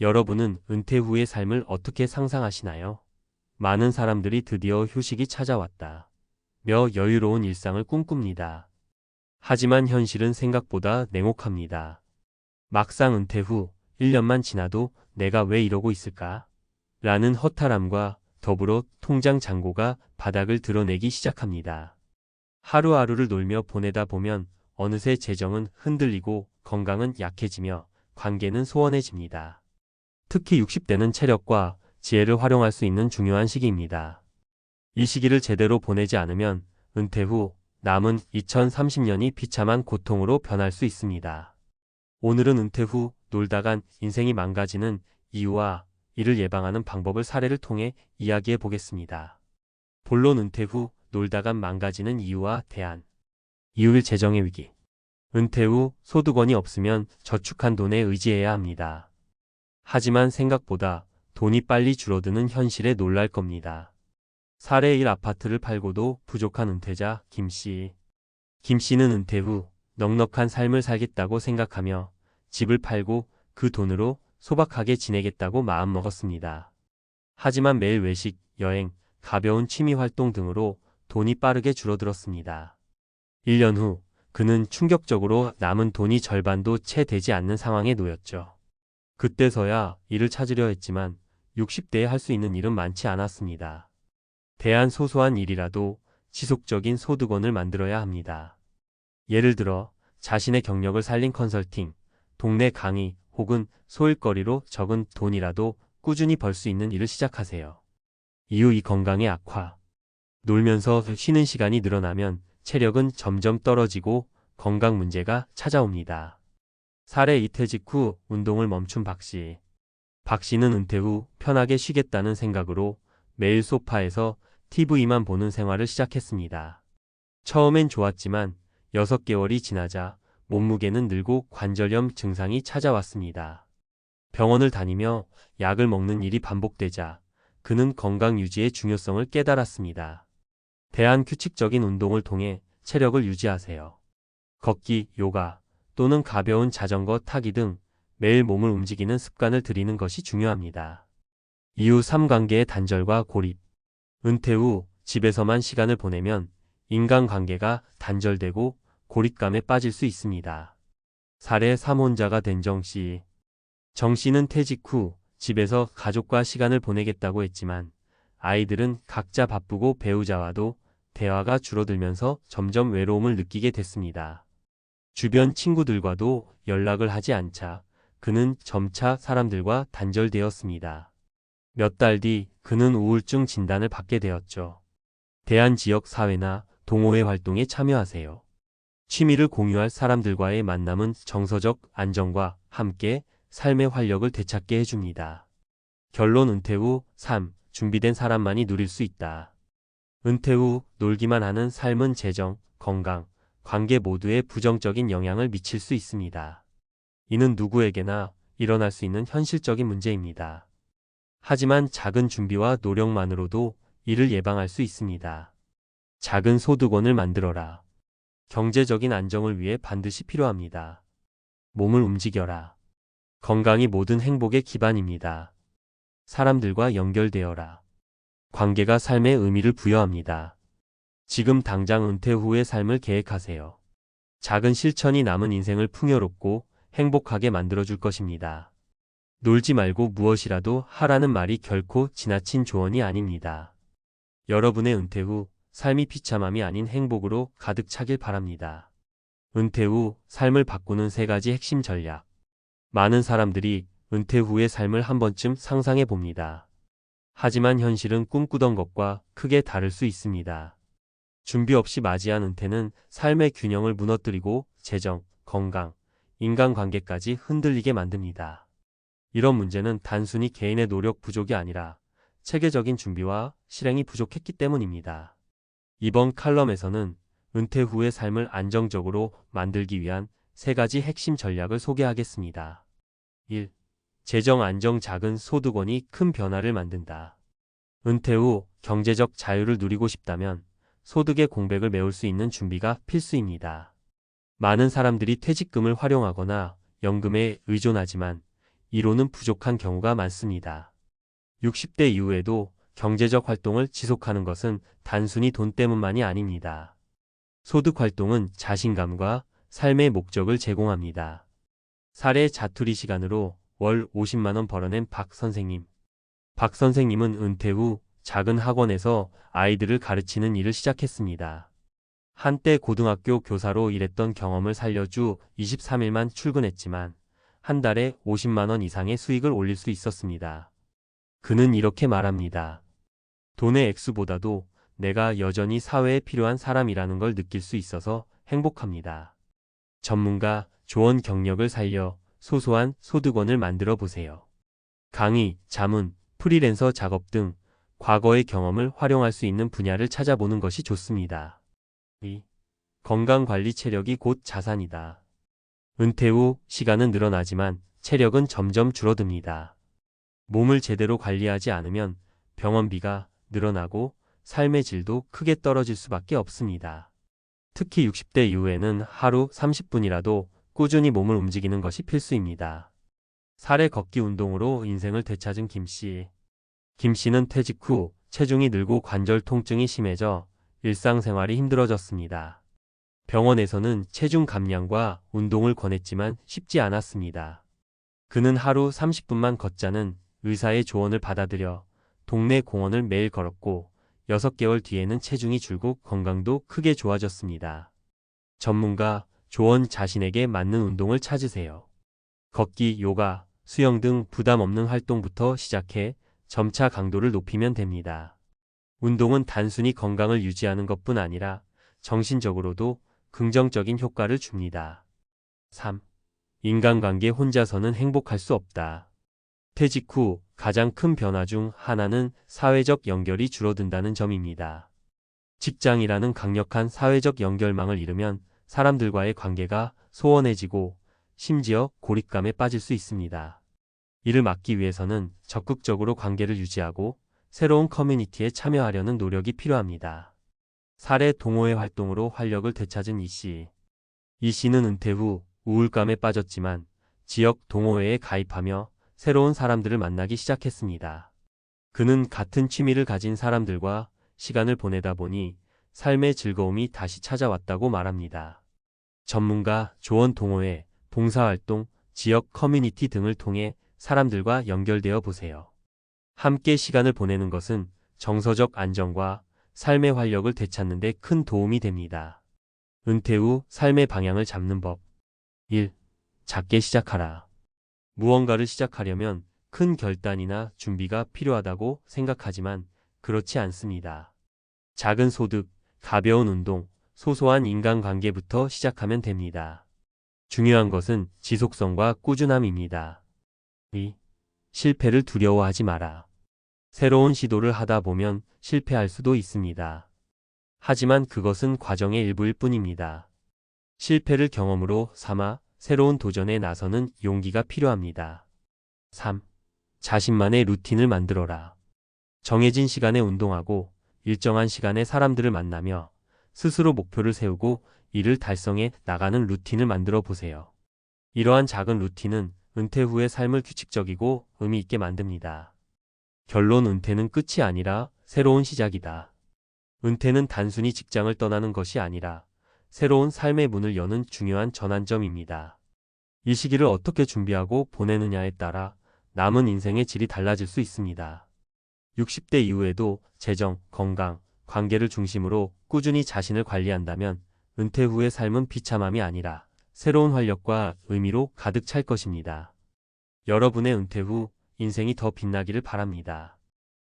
여러분은 은퇴 후의 삶을 어떻게 상상하시나요? 많은 사람들이 드디어 휴식이 찾아왔다 며 여유로운 일상을 꿈꿉니다. 하지만 현실은 생각보다 냉혹합니다. 막상 은퇴 후 1년만 지나도 내가 왜 이러고 있을까? 라는 허탈함과 더불어 통장 잔고가 바닥을 드러내기 시작합니다. 하루하루를 놀며 보내다 보면 어느새 재정은 흔들리고 건강은 약해지며 관계는 소원해집니다. 특히 60대는 체력과 지혜를 활용할 수 있는 중요한 시기입니다. 이 시기를 제대로 보내지 않으면 은퇴 후 남은 2030년이 비참한 고통으로 변할 수 있습니다. 오늘은 은퇴 후 놀다간 인생이 망가지는 이유와 이를 예방하는 방법을 사례를 통해 이야기해 보겠습니다. 본론 은퇴 후 놀다간 망가지는 이유와 대안. 이후 재정의 위기. 은퇴 후 소득원이 없으면 저축한 돈에 의지해야 합니다. 하지만 생각보다 돈이 빨리 줄어드는 현실에 놀랄 겁니다. 사례 1 아파트를 팔고도 부족한 은퇴자 김씨. 김씨는 은퇴 후 넉넉한 삶을 살겠다고 생각하며 집을 팔고 그 돈으로 소박하게 지내겠다고 마음먹었습니다. 하지만 매일 외식, 여행, 가벼운 취미활동 등으로 돈이 빠르게 줄어들었습니다. 1년 후 그는 충격적으로 남은 돈이 절반도 채 되지 않는 상황에 놓였죠. 그때서야 일을 찾으려 했지만 60대에 할 수 있는 일은 많지 않았습니다. 대안 소소한 일이라도 지속적인 소득원을 만들어야 합니다. 예를 들어 자신의 경력을 살린 컨설팅, 동네 강의 혹은 소일거리로 적은 돈이라도 꾸준히 벌 수 있는 일을 시작하세요. 이후 이 건강의 악화. 놀면서 쉬는 시간이 늘어나면 체력은 점점 떨어지고 건강 문제가 찾아옵니다. 사례 2 퇴직 후 운동을 멈춘 박씨. 박씨는 은퇴 후 편하게 쉬겠다는 생각으로 매일 소파에서 TV만 보는 생활을 시작했습니다. 처음엔 좋았지만 6개월이 지나자 몸무게는 늘고 관절염 증상이 찾아왔습니다. 병원을 다니며 약을 먹는 일이 반복되자 그는 건강 유지의 중요성을 깨달았습니다. 대안 규칙적인 운동을 통해 체력을 유지하세요. 걷기, 요가 또는 가벼운 자전거 타기 등 매일 몸을 움직이는 습관을 들이는 것이 중요합니다. 이후 삶관계의 단절과 고립. 은퇴 후 집에서만 시간을 보내면 인간관계가 단절되고 고립감에 빠질 수 있습니다. 사례 3 혼자가 된 정씨. 정씨는 퇴직 후 집에서 가족과 시간을 보내겠다고 했지만 아이들은 각자 바쁘고 배우자와도 대화가 줄어들면서 점점 외로움을 느끼게 됐습니다. 주변 친구들과도 연락을 하지 않자 그는 점차 사람들과 단절되었습니다. 몇 달 뒤 그는 우울증 진단을 받게 되었죠. 대안 지역 사회나 동호회 활동에 참여하세요. 취미를 공유할 사람들과의 만남은 정서적 안정과 함께 삶의 활력을 되찾게 해줍니다. 결론 은퇴 후 삶, 준비된 사람만이 누릴 수 있다. 은퇴 후 놀기만 하는 삶은 재정, 건강, 관계 모두에 부정적인 영향을 미칠 수 있습니다. 이는 누구에게나 일어날 수 있는 현실적인 문제입니다. 하지만 작은 준비와 노력만으로도 이를 예방할 수 있습니다. 작은 소득원을 만들어라. 경제적인 안정을 위해 반드시 필요합니다. 몸을 움직여라. 건강이 모든 행복의 기반입니다. 사람들과 연결되어라. 관계가 삶의 의미를 부여합니다. 지금 당장 은퇴 후의 삶을 계획하세요. 작은 실천이 남은 인생을 풍요롭고 행복하게 만들어줄 것입니다. 놀지 말고 무엇이라도 하라는 말이 결코 지나친 조언이 아닙니다. 여러분의 은퇴 후 삶이 비참함이 아닌 행복으로 가득 차길 바랍니다. 은퇴 후 삶을 바꾸는 3가지 핵심 전략. 많은 사람들이 은퇴 후의 삶을 한 번쯤 상상해 봅니다. 하지만 현실은 꿈꾸던 것과 크게 다를 수 있습니다. 준비 없이 맞이한 은퇴는 삶의 균형을 무너뜨리고 재정, 건강, 인간관계까지 흔들리게 만듭니다. 이런 문제는 단순히 개인의 노력 부족이 아니라 체계적인 준비와 실행이 부족했기 때문입니다. 이번 칼럼에서는 은퇴 후의 삶을 안정적으로 만들기 위한 3가지 핵심 전략을 소개하겠습니다. 1. 재정 안정. 작은 소득원이 큰 변화를 만든다. 은퇴 후 경제적 자유를 누리고 싶다면 소득의 공백을 메울 수 있는 준비가 필수입니다. 많은 사람들이 퇴직금을 활용하거나 연금에 의존하지만 이로는 부족한 경우가 많습니다. 60대 이후에도 경제적 활동을 지속하는 것은 단순히 돈 때문만이 아닙니다. 소득 활동은 자신감과 삶의 목적을 제공합니다. 사례 자투리 시간으로 월 50만 원 벌어낸 박 선생님. 박 선생님은 은퇴 후 작은 학원에서 아이들을 가르치는 일을 시작했습니다. 한때 고등학교 교사로 일했던 경험을 살려 주 23일만 출근했지만 한 달에 50만 원 이상의 수익을 올릴 수 있었습니다. 그는 이렇게 말합니다. 돈의 액수보다도 내가 여전히 사회에 필요한 사람이라는 걸 느낄 수 있어서 행복합니다. 전문가, 조언 경력을 살려 소소한 소득원을 만들어 보세요. 강의, 자문, 프리랜서 작업 등 과거의 경험을 활용할 수 있는 분야를 찾아보는 것이 좋습니다. 2. 건강관리. 체력이 곧 자산이다. 은퇴 후 시간은 늘어나지만 체력은 점점 줄어듭니다. 몸을 제대로 관리하지 않으면 병원비가 늘어나고 삶의 질도 크게 떨어질 수밖에 없습니다. 특히 60대 이후에는 하루 30분이라도 꾸준히 몸을 움직이는 것이 필수입니다. 사례 걷기 운동으로 인생을 되찾은 김씨. 김씨는 퇴직 후 체중이 늘고 관절 통증이 심해져 일상생활이 힘들어졌습니다. 병원에서는 체중 감량과 운동을 권했지만 쉽지 않았습니다. 그는 하루 30분만 걷자는 의사의 조언을 받아들여 동네 공원을 매일 걸었고 6개월 뒤에는 체중이 줄고 건강도 크게 좋아졌습니다. 전문가, 조언. 자신에게 맞는 운동을 찾으세요. 걷기, 요가, 수영 등 부담 없는 활동부터 시작해 점차 강도를 높이면 됩니다. 운동은 단순히 건강을 유지하는 것뿐 아니라 정신적으로도 긍정적인 효과를 줍니다. 3. 인간관계. 혼자서는 행복할 수 없다. 퇴직 후 가장 큰 변화 중 하나는 사회적 연결이 줄어든다는 점입니다. 직장이라는 강력한 사회적 연결망을 잃으면 사람들과의 관계가 소원해지고 심지어 고립감에 빠질 수 있습니다. 이를 막기 위해서는 적극적으로 관계를 유지하고 새로운 커뮤니티에 참여하려는 노력이 필요합니다. 사례 동호회 활동으로 활력을 되찾은 이씨. 이씨는 은퇴 후 우울감에 빠졌지만 지역 동호회에 가입하며 새로운 사람들을 만나기 시작했습니다. 그는 같은 취미를 가진 사람들과 시간을 보내다 보니 삶의 즐거움이 다시 찾아왔다고 말합니다. 전문가, 조언. 동호회, 봉사활동, 지역 커뮤니티 등을 통해 사람들과 연결되어 보세요. 함께 시간을 보내는 것은 정서적 안정과 삶의 활력을 되찾는 데 큰 도움이 됩니다. 은퇴 후 삶의 방향을 잡는 법. 1. 작게 시작하라. 무언가를 시작하려면 큰 결단이나 준비가 필요하다고 생각하지만 그렇지 않습니다. 작은 소득, 가벼운 운동, 소소한 인간관계부터 시작하면 됩니다. 중요한 것은 지속성과 꾸준함입니다. 2. 실패를 두려워하지 마라. 새로운 시도를 하다 보면 실패할 수도 있습니다. 하지만 그것은 과정의 일부일 뿐입니다. 실패를 경험으로 삼아 새로운 도전에 나서는 용기가 필요합니다. 3. 자신만의 루틴을 만들어라. 정해진 시간에 운동하고 일정한 시간에 사람들을 만나며 스스로 목표를 세우고 이를 달성해 나가는 루틴을 만들어 보세요. 이러한 작은 루틴은 은퇴 후의 삶을 규칙적이고 의미 있게 만듭니다. 결론. 은퇴는 끝이 아니라 새로운 시작이다. 은퇴는 단순히 직장을 떠나는 것이 아니라 새로운 삶의 문을 여는 중요한 전환점입니다. 이 시기를 어떻게 준비하고 보내느냐에 따라 남은 인생의 질이 달라질 수 있습니다. 60대 이후에도 재정, 건강, 관계를 중심으로 꾸준히 자신을 관리한다면 은퇴 후의 삶은 비참함이 아니라 새로운 활력과 의미로 가득 찰 것입니다. 여러분의 은퇴 후 인생이 더 빛나기를 바랍니다.